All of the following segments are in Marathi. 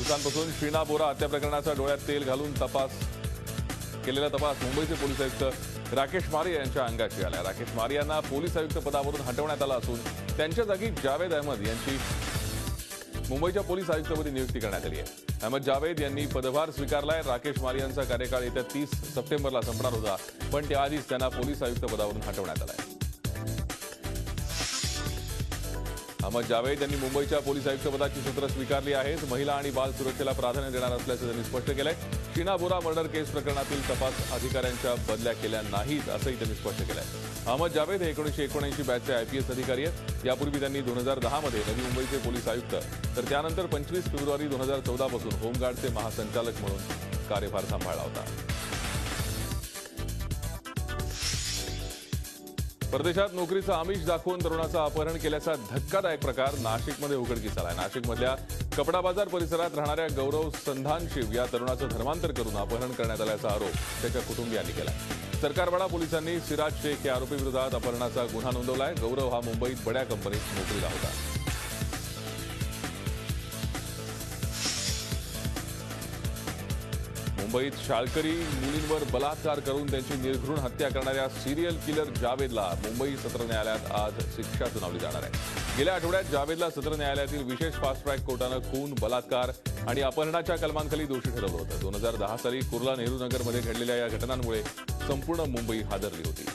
दिवसांपासून शीना बोरा हत्या प्रकरणाचा डोळ्यात तेल घालून केलेला तपास मुंबईचे पोलीस आयुक्त राकेश मारिया यांच्या अंगाशी आला। राकेश मारिया यांना पोलीस आयुक्त पदावरून हटवण्यात आलं असून त्यांच्या जागी जावेद अहमद यांची मुंबईच्या पोलीस आयुक्तपदी नियुक्ती करण्यात आली आहे। अहमद जावेद यांनी पदभार स्वीकारलाय। राकेश मारियांचा कार्यकाळ येत्या 30 सप्टेंबरला संपणार होता, पण त्याआधीच त्यांना पोलीस आयुक्त पदावरून हटवण्यात आलंय। अहमद जावेद यांनी मुंबईच्या पोलीस आयुक्तपदाची सूत्र स्वीकारली आहेत। महिला आणि बाल सुरक्षेला प्राधान्य देणार असल्याचं त्यांनी स्पष्ट केलंय। शीना बोरा मर्डर केस प्रकरणातील तपास अधिकाऱ्यांच्या बदल्या केल्या नाहीत असंही त्यांनी स्पष्ट केलंय। अहमद जावेद हे 1979 बॅचचे आयपीएस अधिकारी आहेत। यापूर्वी त्यांनी 2010 मध्ये नवी मुंबईचे पोलीस आयुक्त तर त्यानंतर 25 फेब्रुवारी 2014 पासून होमगार्डचे महासंचालक म्हणून कार्यभार सांभाळला होता। परदेशात नोकरीचं आमिष दाखवून तरुणाचं अपहरण केल्याचा धक्कादायक प्रकार नाशिकमध्ये उघडकीस आलाय। नाशिकमधल्या कपडा बाजार परिसरात राहणाऱ्या गौरव संधानशिव या तरुणाचं धर्मांतर करून अपहरण करण्यात आल्याचा आरोप त्याच्या कुटुंबियांनी केला। सरकारवाडा पोलिसांनी सिराज शेख या आरोपीविरोधात अपहरणाचा गुन्हा नोंदवलाय। गौरव हा मुंबईत बड्या कंपनीत नोकरीला होता। मुंबईत शाळकरी मुलींवर बलात्कार करून त्यांची निर्घृण हत्या करणाऱ्या सिरियल किलर जावेदला मुंबई सत्र न्यायालयात आज शिक्षा सुनावली जाणार आहे। गेल्या आठवड्यात जावेदला सत्र न्यायालयातील विशेष फास्ट ट्रॅक कोर्टानं खून, बलात्कार आणि अपहरणाच्या कलमांखाली दोषी ठरवलं होतं। 2010 साली कुर्ला नेहरू नगरमध्ये घडलेल्या या घटनांमुळे संपूर्ण मुंबई हादरली होती।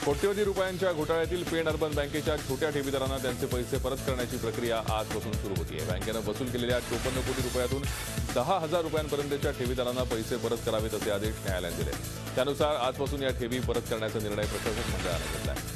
कोट्यवधी रुपयांच्या घोटाळ्यातील पेण अर्बन बँकेच्या छोट्या ठेवीदारांना त्यांचे पैसे परत करण्याची प्रक्रिया आजपासून सुरू होतीये। बँकेनं वसूल केलेल्या 54 कोटी रुपयातून 10,000 रुपयांपर्यंतच्या ठेवीदारांना पैसे परत करावेत असे आदेश न्यायालयाने दिले। त्यानुसार आजपासून या ठेवी परत करण्याचा निर्णय प्रशासक मंडळाने घेतलाय।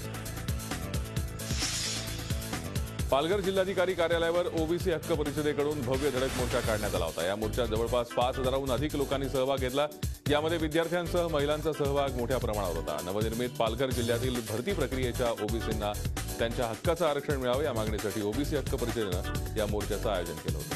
पालघर जिल्हाधिकारी कार्यालयावर ओबीसी हक्क परिषदेकडून भव्य धडक मोर्चा काढण्यात आला होता। या मोर्चात जवळपास 5,000हून अधिक लोकांनी सहभाग घेतला। यामध्ये विद्यार्थ्यांसह महिलांचा सहभाग मोठ्या प्रमाणावर होता। नवनिर्मित पालघर जिल्ह्यातील भरती प्रक्रियेच्या ओबीसींना त्यांच्या हक्काचं आरक्षण मिळावं या मागणीसाठी ओबीसी हक्क परिषदेनं या मोर्चाचं आयोजन केलं होतं।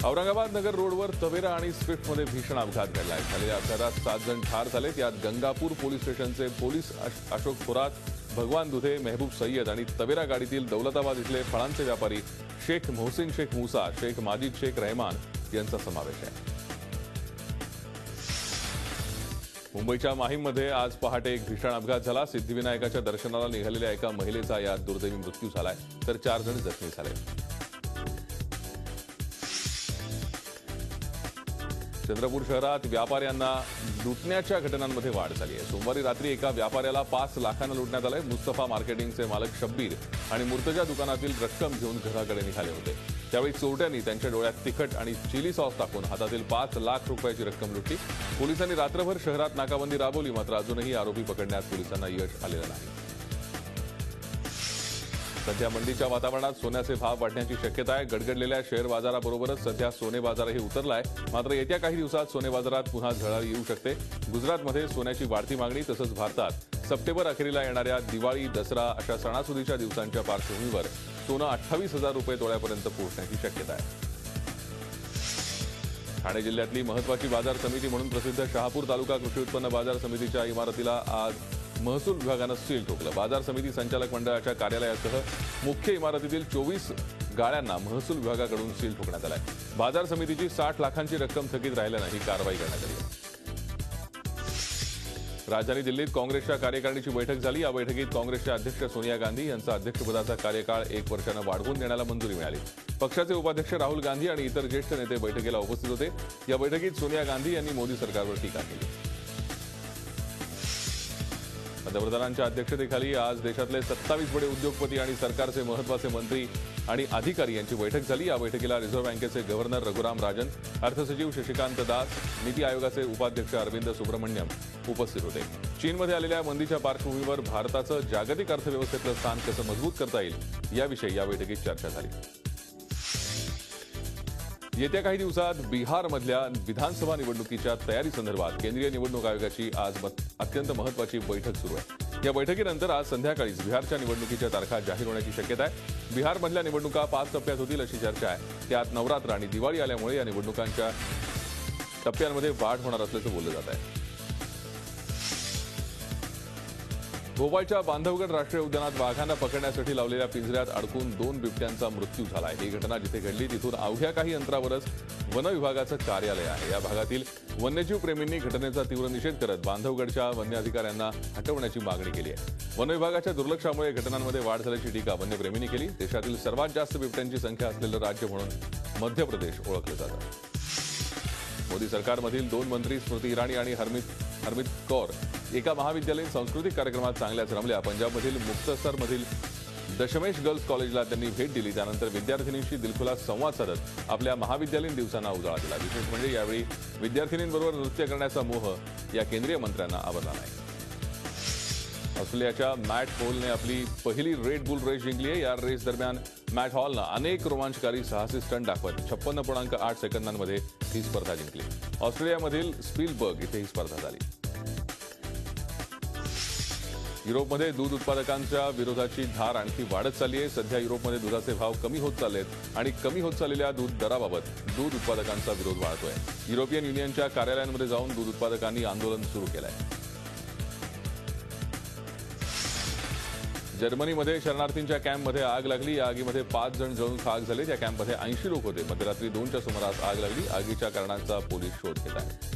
औरंगाबाद नगर रोडवर तवेरा आणि स्विफ्टमध्ये भीषण अपघात घडला आहे। झालेल्या अपघातात 7 जण ठार झालेत। यात गंगापूर पोलीस स्टेशनचे पोलीस अशोक थोरात, भगवान दुधे, मेहबूब सय्यद आणि तवेरा गाडीतील दौलताबाद इथले फळांचे व्यापारी शेख मोहसिन शेख मुसा, शेख माजिद शेख रहमान यांचा समावेश आहे। मुंबईच्या माहीममध्ये आज पहाटे एक भीषण अपघात झाला। सिद्धिविनायकाच्या दर्शनाला निघालेल्या एका महिलेचा यात दुर्दैवी मृत्यू झालाय, तर 4 जण जखमी झाले। चंद्रपूर शहरात व्यापाऱ्यांना लुटण्याच्या घटनांमध्ये वाढ झाली आहे। सोमवारी रात्री एका व्यापाऱ्याला 5 लाखांना लुटण्यात आलंय। मुस्तफा मार्केटिंगचे मालक शब्बीर आणि मुर्तजा दुकानातील रक्कम घेऊन घराकडे निघाले होते। त्यावेळी चोरट्यांनी त्यांच्या डोळ्यात तिखट आणि चिली सॉस टाकून हातातील 5 लाख रुपयाची रक्कम लुटली। पोलिसांनी रात्रभर शहरात नाकाबंदी राबवली, मात्र अजूनही आरोपी पकडण्यात पोलिसांना यश आलेलं नाही। सध्या मंदीच्या वातावरणात सोन्याचे भाव वाढण्याची शक्यता आहे। गडगडलेल्या शेअर बाजाराबरोबरच सध्या सोने बाजारही उतरलाय। मात्र येत्या काही दिवसात सोने बाजारात पुन्हा झळाळी येऊ शकते। गुजरातमध्ये सोन्याची वाढती मागणी तसंच भारतात सप्टेंबर अखेरीला येणाऱ्या दिवाळी, दसरा अशा सणासुदीच्या दिवसांच्या पार्श्वभूमीवर सोनं 28,000 रुपये तोळ्यापर्यंत पोहोचण्याची शक्यता आहे। ठाणे जिल्ह्यातली महत्त्वाची बाजार समिती म्हणून प्रसिद्ध शहापूर तालुका कृषी उत्पन्न बाजार समितीच्या इमारतीला आज महसूल विभागानं सील ठोकलं। बाजार समिती संचालक मंडळाच्या कार्यालयासह मुख्य इमारतीतील 24 गाळ्यांना महसूल विभागाकडून सील ठोकण्यात आलाय। बाजार समितीची 60 लाखांची रक्कम थकीत राहिल्यानं ही कारवाई करण्यात आली आहे। राजधानी दिल्लीत काँग्रेसच्या कार्यकारिणीची बैठक झाली। या बैठकीत काँग्रेसच्या अध्यक्ष सोनिया गांधी यांचा अध्यक्षपदाचा कार्यकाळ 1 वर्षानं वाढवून देण्याला मंजुरी मिळाली। पक्षाचे उपाध्यक्ष राहुल गांधी आणि इतर ज्येष्ठ नेते बैठकीला उपस्थित होते। या बैठकीत सोनिया गांधी यांनी मोदी सरकारवर टीका केली। पंतप्रधानांच्या अध्यक्षतेखाली आज देशातले 27 बडे उद्योगपती आणि सरकारचे महत्त्वाचे मंत्री आणि अधिकारी यांची बैठक झाली। या बैठकीला रिझर्व्ह बँकेचे गव्हर्नर रघुराम राजन, अर्थसचिव शशिकांत दास, नीती आयोगाचे उपाध्यक्ष अरविंद सुब्रमण्यम उपस्थित होते। चीनमध्ये आलेल्या मंदीच्या पार्श्वभूमीवर भारताचं जागतिक अर्थव्यवस्थेतलं स्थान कसं मजबूत करता येईल याविषयी या बैठकीत चर्चा झाली। येत्या काही दिवसात बिहारमधल्या विधानसभा निवडणुकीच्या तयारीसंदर्भात केंद्रीय निवडणूक आयोगाची आज अत्यंत महत्त्वाची बैठक सुरू आहे। या बैठकीनंतर आज संध्याकाळीच बिहारच्या निवडणुकीच्या तारखा जाहीर होण्याची शक्यता आहे। बिहारमधल्या निवडणुका 5 टप्प्यात होतील अशी चर्चा आहे। त्यात नवरात्र आणि दिवाळी आल्यामुळे या निवडणुकांच्या टप्प्यांमध्ये वाढ होणार असल्याचं बोललं जात आहे। भोपाळच्या बांधवगड राष्ट्रीय उद्यानात वाघांना पकडण्यासाठी लावलेल्या पिंजऱ्यात अडकून 2 बिबट्यांचा मृत्यू झाला आहे। ही घटना जिथे घडली तिथून अवघ्या काही अंतरावरच वन विभागाचं कार्यालय आहे। या भागातील वन्यजीव प्रेमींनी घटनेचा तीव्र निषेध करत बांधवगडच्या वन्य अधिकाऱ्यांना हटवण्याची मागणी केली आहे। वन विभागाच्या दुर्लक्षामुळे घटनांमध्ये वाढ झाल्याची टीका वन्यप्रेमींनी केली। देशातील सर्वात जास्त बिबट्यांची संख्या असलेलं राज्य म्हणून मध्य प्रदेश ओळखलं जातं। मोदी सरकारमधील 2 मंत्री स्मृती इराणी आणि हरमीत कौर एका महाविद्यालयीन सांस्कृतिक कार्यक्रमात चांगल्याच रमल्या। पंजाबमधील मुक्तसरमधील दशमेश गर्ल्स कॉलेजला त्यांनी भेट दिली। त्यानंतर विद्यार्थिनींशी दिलखुलास संवाद साधत आपल्या महाविद्यालयीन दिवसांना उजाळा दिला। विशेष म्हणजे यावेळी विद्यार्थिनींबरोबर नृत्य करण्याचा मोह या केंद्रीय मंत्र्यांना आवरला नाही। ऑस्ट्रेलियाच्या मॅट हॉलने आपली पहिली रेड बुल रेस जिंकली आहे। या रेस दरम्यान मॅट हॉलनं अनेक रोमांचकारी साहसी स्टंट दाखवत 56.8 सेकंदांमध्ये ही स्पर्धा जिंकली। ऑस्ट्रेलियामधील स्पीलबर्ग इथे ही स्पर्धा झाली। युरोपमध्ये दूध उत्पादकांच्या विरोधाची धार आणखी वाढत चालली आहे। सध्या युरोपमध्ये दुधाचे भाव कमी होत चाललेत आणि कमी होत चाललेल्या दूध दराबाबत दूध उत्पादकांचा विरोध वाढतोय। युरोपियन युनियनच्या कार्यालयांमध्ये जाऊन दूध उत्पादकांनी आंदोलन सुरू केलंय। जर्मनीमध्ये शरणार्थींच्या कॅम्पमध्ये आग लागली। या आगीमध्ये 5 जण जळून खाक झाले। त्या कॅम्पमध्ये 80 लोक होते। मध्यरात्री 2च्या सुमारास आग लागली। आगीच्या कारणांचा पोलीस शोध घेत आहेत।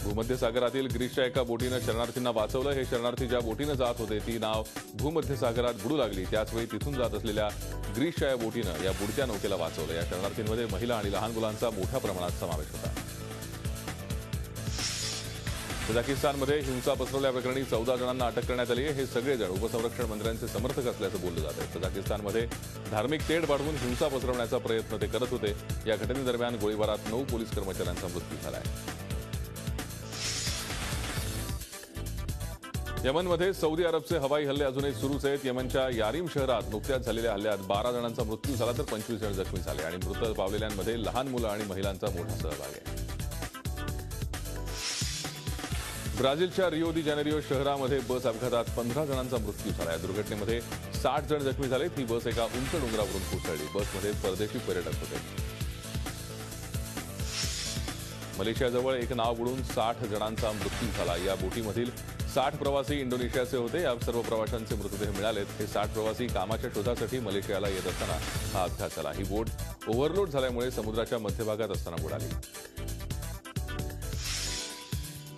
भूमध्य सागरातील ग्रीसच्या एका बोटीनं शरणार्थींना वाचवलं। हे शरणार्थी ज्या बोटीनं जात होते ती नाव भूमध्य सागरात बुडू लागली। त्याचवेळी तिथून जात असलेल्या ग्रीसच्या या बोटीनं या बुडत्या नौकेला वाचवलं। या शरणार्थींमध्ये महिला आणि लहान मुलांचा मोठ्या प्रमाणात समावेश होता। कझाकिस्तानमध्ये हिंसा पसरवल्याप्रकरणी 14 जणांना अटक करण्यात आली आहे। हे सगळेजण उपसंरक्षण मंत्र्यांचे समर्थक असल्याचं बोललं जात आहे। कझाकिस्तानमध्ये धार्मिक तेढ वाढवून हिंसा पसरवण्याचा प्रयत्न ते करत होते। या घटनेदरम्यान गोळीबारात 9 पोलीस कर्मचाऱ्यांचा मृत्यू झाला आहे। यमनमध्ये सौदी अरबचे हवाई हल्ले अजूनही सुरूच आहेत। यमनच्या यारीम शहरात नुकत्याच झालेल्या हल्ल्यात 12 जणांचा मृत्यू झाला तर 25 जण जखमी झाले आणि मृत पावलेल्यांमध्ये लहान मुलं आणि महिलांचा मोठा सहभाग आहे। ब्राझीलच्या रिओ दी जानेरिओ शहरामध्ये बस अपघातात 15 जणांचा मृत्यू झाला। या दुर्घटनेमध्ये 60 जण जखमी झालेत। ही बस एका उंच डोंगरावरून कोसळली। बसमध्ये परदेशी पर्यटक होते। मलेशियाजवळ एक नाव बुडून 60 जणांचा मृत्यू झाला। या बोटीमधील 60 प्रवासी इंडोनेशियाचे होते। या सर्व प्रवाशांचे मृतदेह मिळालेत। हे 60 प्रवासी कामाच्या शोधासाठी मलेशियाला येत असताना हा अपघात झाला। ही बोट ओव्हरलोड झाल्यामुळे समुद्राच्या मध्यभागात असताना बुडाली।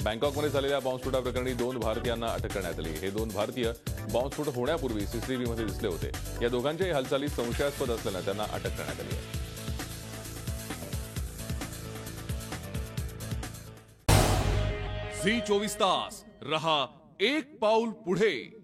बँकॉकमध्ये झालेल्या बॉम्बस्फोटाप्रकरणी 2 भारतीयांना अटक करण्यात आली। हे 2 भारतीय बॉम्बस्फोट होण्यापूर्वी सीसीटीव्हीमध्ये दिसले होते। या दोघांच्याही हालचाली संशयास्पद असल्यानं त्यांना अटक करण्यात आली आहे। झी 24 तास रहा एक पाऊल पुढे।